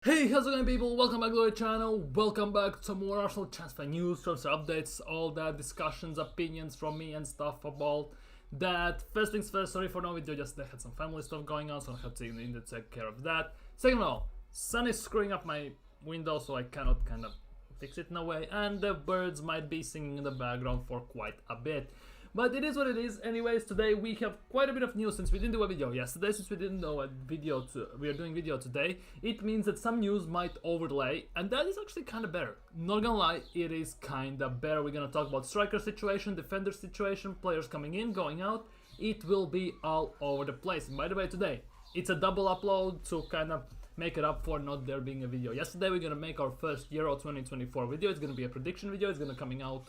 Hey, how's it going, people? Welcome back to the channel. Welcome back to more Arsenal transfer news, transfer updates, all that, discussions, opinions from me and stuff about that. First things first, sorry for no video, just I had some family stuff going on, so I had to need to take care of that. Second of all, sun is screwing up my window, so I cannot kind of fix it in a way, and the birds might be singing in the background for quite a bit. But it is what it is. Anyways, today we have quite a bit of news since we didn't do a video yesterday, since we didn't do a video, we are doing video today. It means that some news might overlay, and that is actually kind of better. Not gonna lie, it is kind of better. We're gonna talk about striker situation, defender situation, players coming in, going out. It will be all over the place. And by the way, today, it's a double upload to kind of make it up for not there being a video. Yesterday, we're gonna make our first Euro 2024 video. It's gonna be a prediction video. It's gonna coming out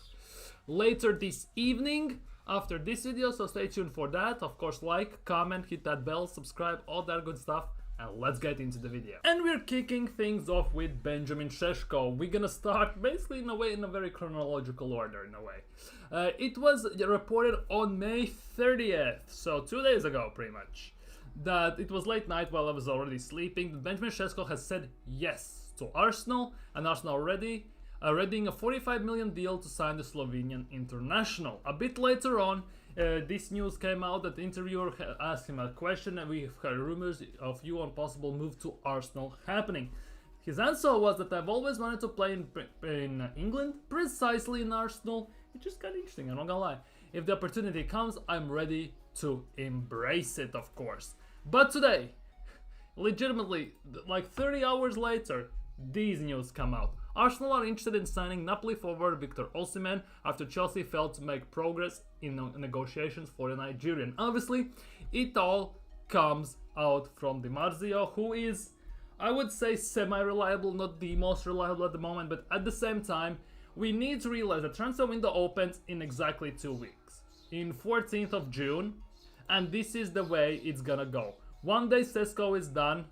later this evening after this video, so stay tuned for that. Of course, like, comment, hit that bell, subscribe, all that good stuff, and let's get into the video. And we're kicking things off with Benjamin Šeško. We're gonna start basically in a very chronological order in a way. It was reported on May 30th, so 2 days ago pretty much, that it was late night while I was already sleeping, that Benjamin Šeško has said yes to Arsenal, and Arsenal already readying a 45 million deal to sign the Slovenian international. A bit later on, this news came out that the interviewer asked him a question, and we've heard rumors of you on possible move to Arsenal happening. His answer was that I've always wanted to play in England, precisely in Arsenal, which is kind of interesting, I'm not gonna lie. If the opportunity comes, I'm ready to embrace it, of course. But today, legitimately, like 30 hours later, these news come out. Arsenal are interested in signing Napoli forward Victor Osimhen after Chelsea failed to make progress in negotiations for the Nigerian. Obviously, it all comes out from Di Marzio, who is, I would say, semi-reliable, not the most reliable at the moment, but at the same time, we need to realize the transfer window opens in exactly 2 weeks, in 14th of June, and this is the way it's gonna go. One day Šeško is done,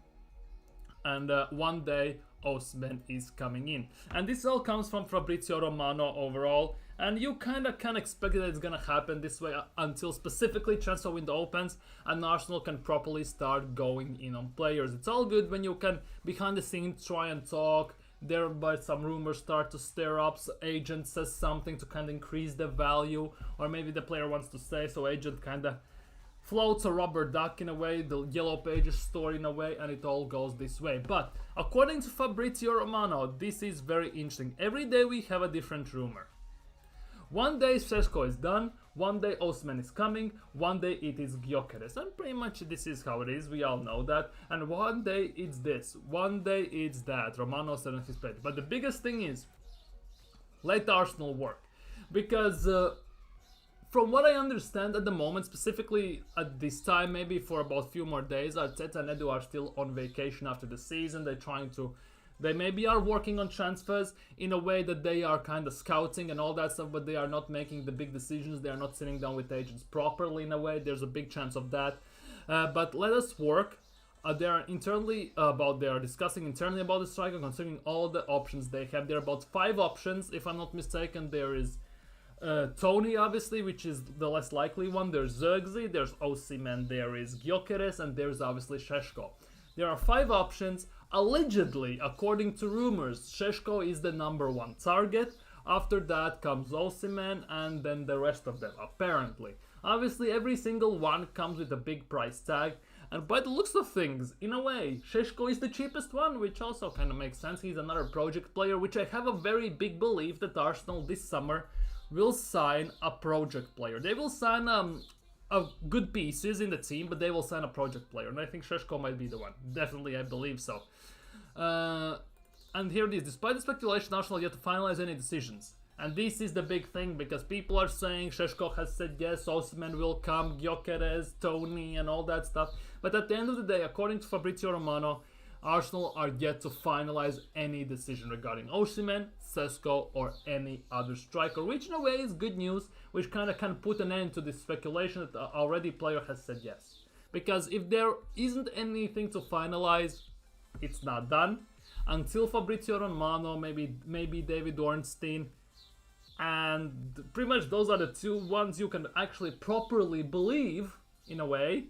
and one day Osimhen is coming in, and this all comes from Fabrizio Romano overall, and you kind of can expect that it's gonna happen this way until specifically transfer window opens and Arsenal can properly start going in on players. It's all good when you can behind the scenes try and talk there, but some rumors start to stir up, so agent says something to kind of increase the value, or maybe the player wants to stay, so agent kind of floats a rubber duck in a way, the Yellow Pages story in a way, and it all goes this way. But according to Fabrizio Romano, this is very interesting. Every day we have a different rumor. One day Šeško is done, one day Osimhen is coming, one day it is Gyökeres, and pretty much this is how it is, we all know that. And one day it's this, one day it's that, Romano said on his page. But the biggest thing is, let Arsenal work, because from what I understand at the moment, specifically at this time, maybe for about a few more days, Arteta and Edu are still on vacation after the season. They maybe are working on transfers in a way that they are kind of scouting and all that stuff, but they are not making the big decisions. They are not sitting down with agents properly in a way. There's a big chance of that. But let us work. They are discussing internally about the striker, considering all the options they have. There are about 5 options, if I'm not mistaken. There is Tony, obviously, which is the less likely one. There's Zirkzee, there's Osimhen, there is Gyökeres, and there's obviously Šeško. There are 5 options. Allegedly, according to rumors, Šeško is the #1 target. After that comes Osimhen, and then the rest of them, apparently. Obviously, every single one comes with a big price tag, and by the looks of things, in a way, Šeško is the cheapest one, which also kind of makes sense. He's another project player, which I have a very big belief that Arsenal this summer will sign a project player. They will sign good pieces in the team, but they will sign a project player, and I think Šeško might be the one. Definitely, I believe so. And here it is. Despite the speculation, Arsenal yet to finalize any decisions. And this is the big thing, because people are saying Šeško has said yes, Osimhen will come, Gyökeres, Tony, and all that stuff. But at the end of the day, according to Fabrizio Romano, Arsenal are yet to finalize any decision regarding Osimhen, Šeško, or any other striker, which in a way is good news, which kind of can put an end to this speculation that already player has said yes. Because if there isn't anything to finalize, it's not done. Until Fabrizio Romano, maybe David Ornstein, and pretty much those are the 2 ones you can actually properly believe, in a way,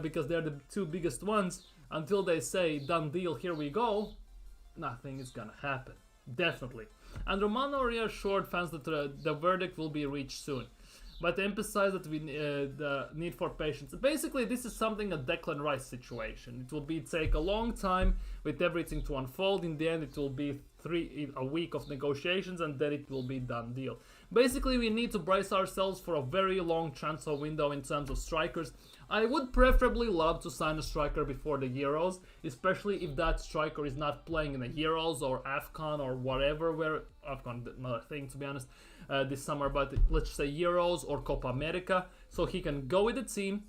because they're the 2 biggest ones. Until they say done deal, here we go, nothing is gonna happen. Definitely. And Romano reassured fans that the verdict will be reached soon, but emphasized that the need for patience. Basically, this is something a Declan Rice situation. It will take a long time with everything to unfold. In the end, it will be a week of negotiations, and then it will be done deal. Basically, we need to brace ourselves for a very long transfer window in terms of strikers. I would preferably love to sign a striker before the Euros, especially if that striker is not playing in the Euros or AFCON or whatever, where AFCON not a thing to be honest this summer, but let's say Euros or Copa America, so he can go with the team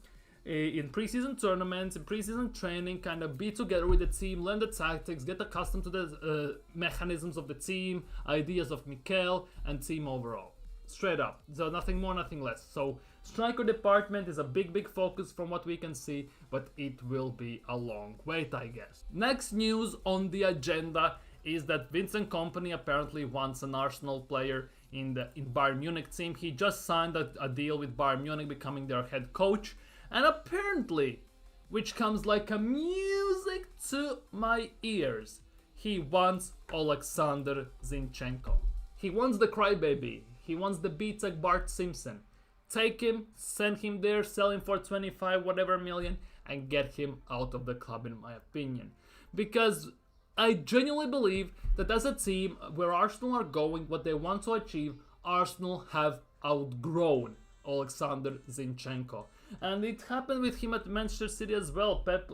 in preseason tournaments, in preseason training, kind of be together with the team, learn the tactics, get accustomed to the mechanisms of the team, ideas of Mikel and team overall. Straight up. So nothing more, nothing less. So striker department is a big focus from what we can see, but it will be a long wait, I guess. Next news on the agenda is that Vincent Kompany apparently wants an Arsenal player in Bayern Munich team. He just signed a deal with Bayern Munich, becoming their head coach. And apparently, which comes like a music to my ears, he wants Alexander Zinchenko. He wants the crybaby. He wants the B-Tech Bart Simpson. Take him, send him there, sell him for 25 whatever million, and get him out of the club, in my opinion. Because I genuinely believe that as a team, where Arsenal are going, what they want to achieve, Arsenal have outgrown Alexander Zinchenko. And it happened with him at Manchester City as well. Pep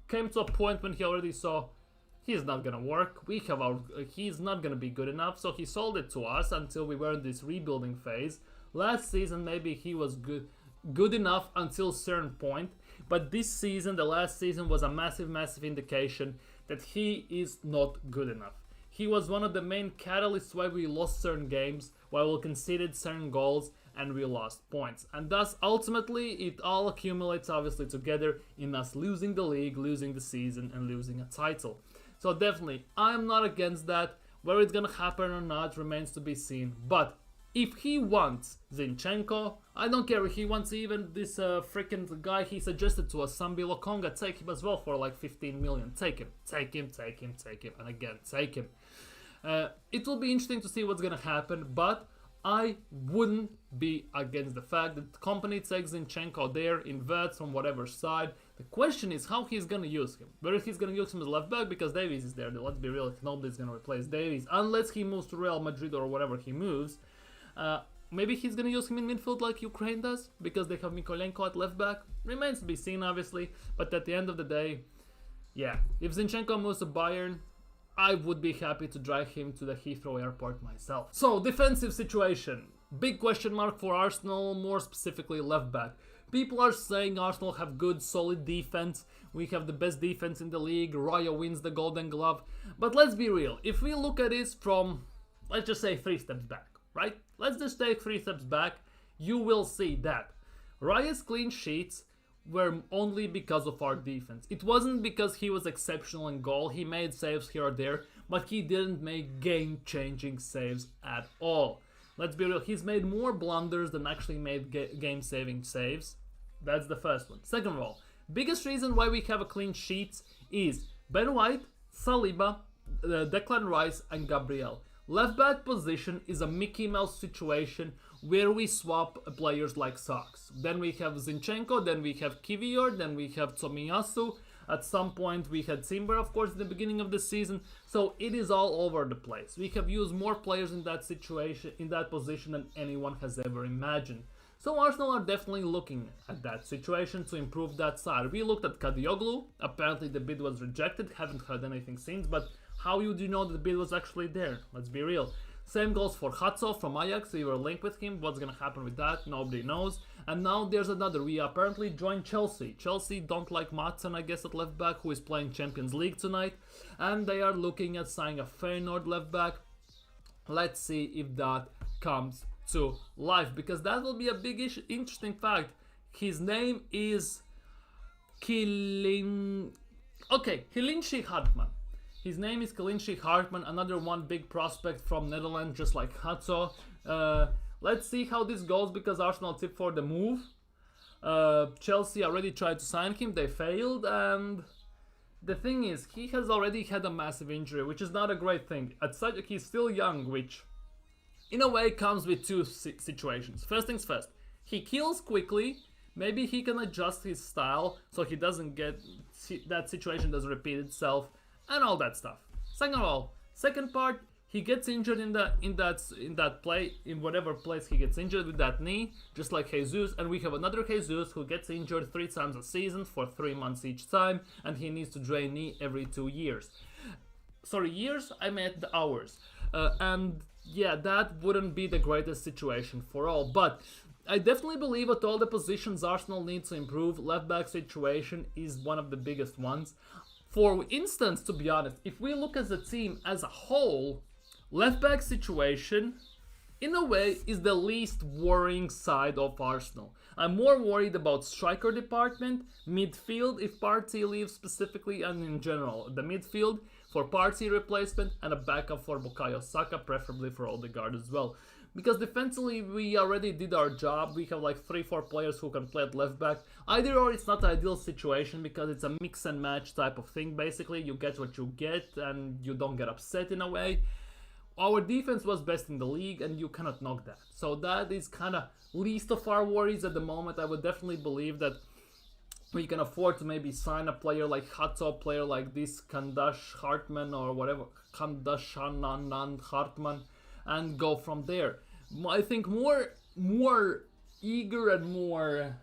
came to a point when he already saw he's not gonna work. He's not gonna be good enough, so he sold it to us until we were in this rebuilding phase. Last season, maybe he was good enough until a certain point, but this season, the last season, was a massive indication that he is not good enough. He was one of the main catalysts why we lost certain games, why we conceded certain goals, and we lost points. And thus, ultimately, it all accumulates obviously together in us losing the league, losing the season, and losing a title. So definitely, I'm not against that. Whether it's gonna happen or not remains to be seen. But if he wants Zinchenko, I don't care if he wants even this freaking guy he suggested to us, Sambi Lokonga, take him as well for like 15 million. Take him, and again, take him. It will be interesting to see what's gonna happen, but I wouldn't be against the fact that the company takes Zinchenko there, inverts from whatever side. The question is how he's gonna use him. Whether he's gonna use him as left back, because Davies is there. Let's be real, nobody's gonna replace Davies unless he moves to Real Madrid or whatever he moves. Maybe he's gonna use him in midfield like Ukraine does, because they have Mykolenko at left back. Remains to be seen, obviously. But at the end of the day, yeah, if Zinchenko moves to Bayern, I would be happy to drive him to the Heathrow airport myself. So, defensive situation. Big question mark for Arsenal, more specifically left back. People are saying Arsenal have good, solid defense. We have the best defense in the league. Raya wins the Golden Glove. But let's be real. If we look at this from, let's just say 3 steps back, right? Let's just take 3 steps back. You will see that Raya's clean sheets were only because of our defense. It wasn't because he was exceptional in goal. He made saves here or there, but he didn't make game-changing saves at all. Let's be real, he's made more blunders than actually made game-saving saves. That's the first one. Second of all, biggest reason why we have a clean sheet is Ben White, Saliba, Declan Rice, and Gabriel. Left back position is a Mickey Mouse situation where we swap players like socks. Then we have Zinchenko, then we have Kiwior, then we have Tomiyasu. At some point we had Timber, of course, at the beginning of the season. So it is all over the place. We have used more players in that situation, in that position, than anyone has ever imagined. So Arsenal are definitely looking at that situation to improve that side. We looked at Kadioglu. Apparently the bid was rejected. Haven't heard anything since, but how would you know that the bid was actually there? Let's be real. Same goes for Hatzov from Ajax. We were linked with him. What's gonna happen with that? Nobody knows. And now there's another. We apparently joined Chelsea. Chelsea don't like Maatsen, I guess, at left back, who is playing Champions League tonight. And they are looking at signing a Feyenoord left back. Let's see if that comes to life, because that will be a big interesting fact. His name is Hilinshi Hartman. His name is Hilinshi Hartman, another one big prospect from Netherlands, just like Hatzo. Let's see how this goes, because Arsenal tipped for the move. Chelsea already tried to sign him, they failed, and the thing is, he has already had a massive injury, which is not a great thing. At such, he's still young, which in a way comes with two situations. First things first, he kills quickly. Maybe he can adjust his style so he doesn't get that situation doesn't repeat itself and all that stuff. Second of all, second part, he gets injured in that play, in whatever place he gets injured with that knee, just like Jesus, and we have another Jesus who gets injured 3 times a season for 3 months each time, and he needs to drain knee every 2 years. Sorry, years? I meant the hours. And yeah, that wouldn't be the greatest situation for all, but I definitely believe at all the positions Arsenal need to improve, left back situation is one of the biggest ones. For instance, to be honest, if we look as a team as a whole, left back situation, in a way, is the least worrying side of Arsenal. I'm more worried about striker department, midfield if Partey leaves specifically, and in general, the midfield for Partey replacement and a backup for Bukayo Saka, preferably for Odegaard as well. Because defensively, we already did our job. We have like 3-4 players who can play at left back. Either or, it's not an ideal situation because it's a mix and match type of thing. Basically, you get what you get and you don't get upset in a way. Our defense was best in the league and you cannot knock that. So that is kind of least of our worries at the moment. I would definitely believe that we can afford to maybe sign a player like Hato, player like this Kandash Hartman or whatever, Kandashanan Hartman, and go from there. I think more eager and more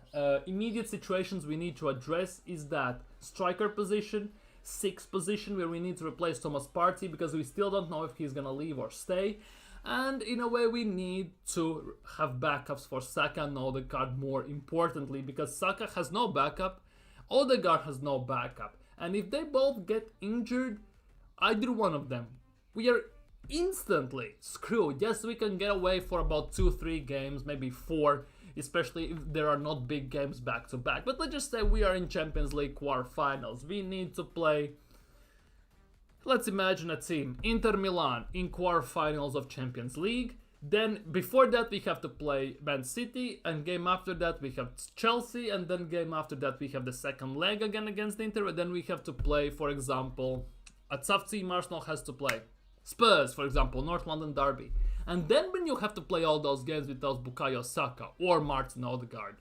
immediate situations we need to address is that striker position, 6th position where we need to replace Thomas Partey because we still don't know if he's gonna leave or stay. And in a way we need to have backups for Saka and Odegaard more importantly because Saka has no backup, Odegaard has no backup. And if they both get injured, either one of them, we are instantly screwed. Yes, we can get away for about 2-3 games, maybe 4, especially if there are not big games back to back. But let's just say we are in Champions League quarterfinals. We need to play, let's imagine a team, Inter Milan in quarterfinals of Champions League. Then before that we have to play Man City, and game after that we have Chelsea, and then game after that we have the second leg again against Inter, and then we have to play, for example, a tough team Arsenal has to play. Spurs, for example, North London derby. And then when you have to play all those games without Bukayo Saka or Martin Odegaard,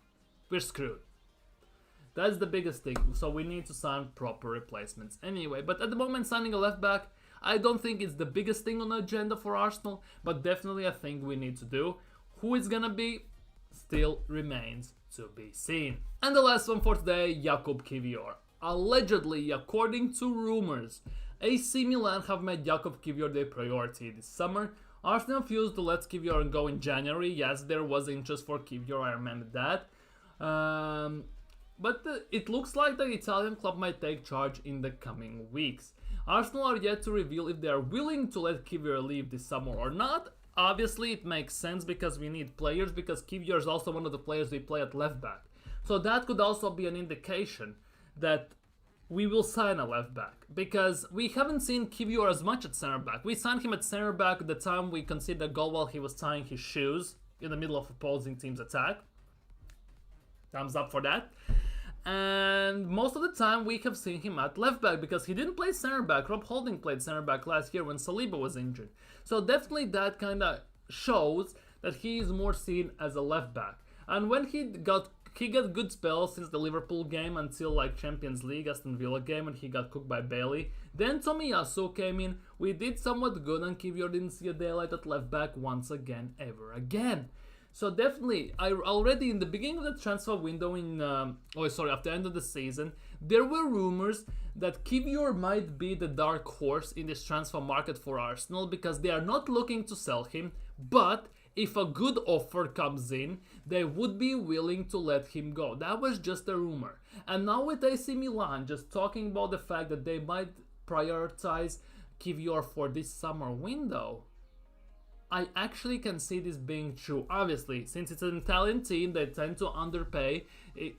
we're screwed. That's the biggest thing, so we need to sign proper replacements anyway. But at the moment, signing a left back, I don't think it's the biggest thing on the agenda for Arsenal, but definitely a thing we need to do. Who it's gonna be still remains to be seen. And the last one for today, Jakub Kiwior. Allegedly, according to rumors, AC Milan have made Jakub Kiwior their priority this summer. Arsenal refused to let Kiwior go in January. Yes, there was interest for Kiwior, I remember that. But it looks like the Italian club might take charge in the coming weeks. Arsenal are yet to reveal if they are willing to let Kiwior leave this summer or not. Obviously, it makes sense because we need players, because Kiwior is also one of the players we play at left back. So that could also be an indication that we will sign a left back, because we haven't seen Kiwior as much at center back. We signed him at center back at the time we conceded a goal while he was tying his shoes in the middle of opposing team's attack. Thumbs up for that. And most of the time we have seen him at left back because he didn't play center back. Rob Holding played center back last year when Saliba was injured. So definitely that kind of shows that he is more seen as a left back. And when he got good spells since the Liverpool game until like Champions League, Aston Villa game, and he got cooked by Bailey. Then Tomiyasu came in. We did somewhat good, and Kiwior didn't see a daylight at left back once again, ever again. So definitely, I already in the beginning of the transfer window after the end of the season, there were rumors that Kiwior might be the dark horse in this transfer market for Arsenal because they are not looking to sell him, but if a good offer comes in, they would be willing to let him go. That was just a rumor. And now with AC Milan just talking about the fact that they might prioritize Kiwior for this summer window, I actually can see this being true. Obviously, since it's an Italian team, they tend to underpay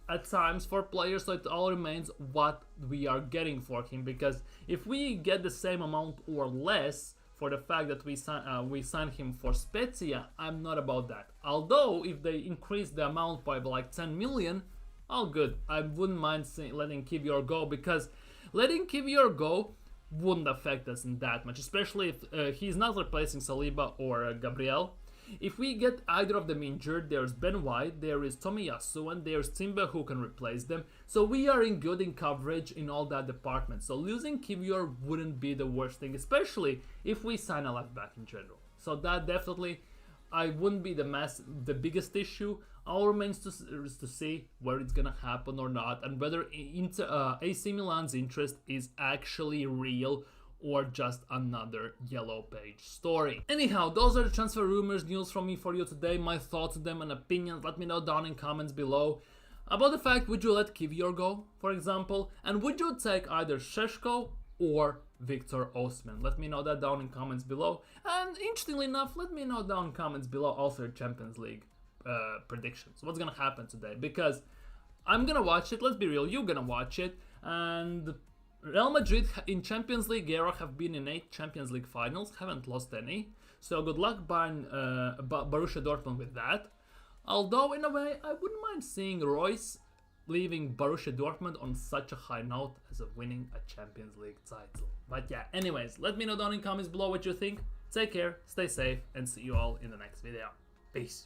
at times for players, so it all remains what we are getting for him. Because if we get the same amount or less for the fact that we sign him for Spezia, I'm not about that. Although, if they increase the amount by like 10 million, all good. I wouldn't mind letting Kiwior go, because letting Kiwior go wouldn't affect us in that much, especially if he's not replacing Saliba or Gabriel. If we get either of them injured, there's Ben White, there is Tomiyasu, and there's Timber who can replace them. So we are in good in coverage in all that department. So losing Kiwior wouldn't be the worst thing, especially if we sign a left back in general. So that definitely, I wouldn't be the biggest issue. All remains to see where it's gonna happen or not, and whether AC Milan's interest is actually real or just another yellow page story. Anyhow, those are the transfer rumors news from me for you today. My thoughts on them and opinions, let me know down in comments below. About the fact, would you let Kiwior go, for example? And would you take either Šeško or Victor Osimhen? Let me know that down in comments below. And interestingly enough, let me know down in comments below also your Champions League predictions. What's gonna happen today? Because I'm gonna watch it, let's be real, you're gonna watch it, and Real Madrid in Champions League era have been in 8 Champions League finals, haven't lost any. So good luck Borussia Dortmund with that. Although in a way, I wouldn't mind seeing Royce leaving Borussia Dortmund on such a high note as of winning a Champions League title. But yeah, anyways, let me know down in comments below what you think. Take care, stay safe, and see you all in the next video. Peace.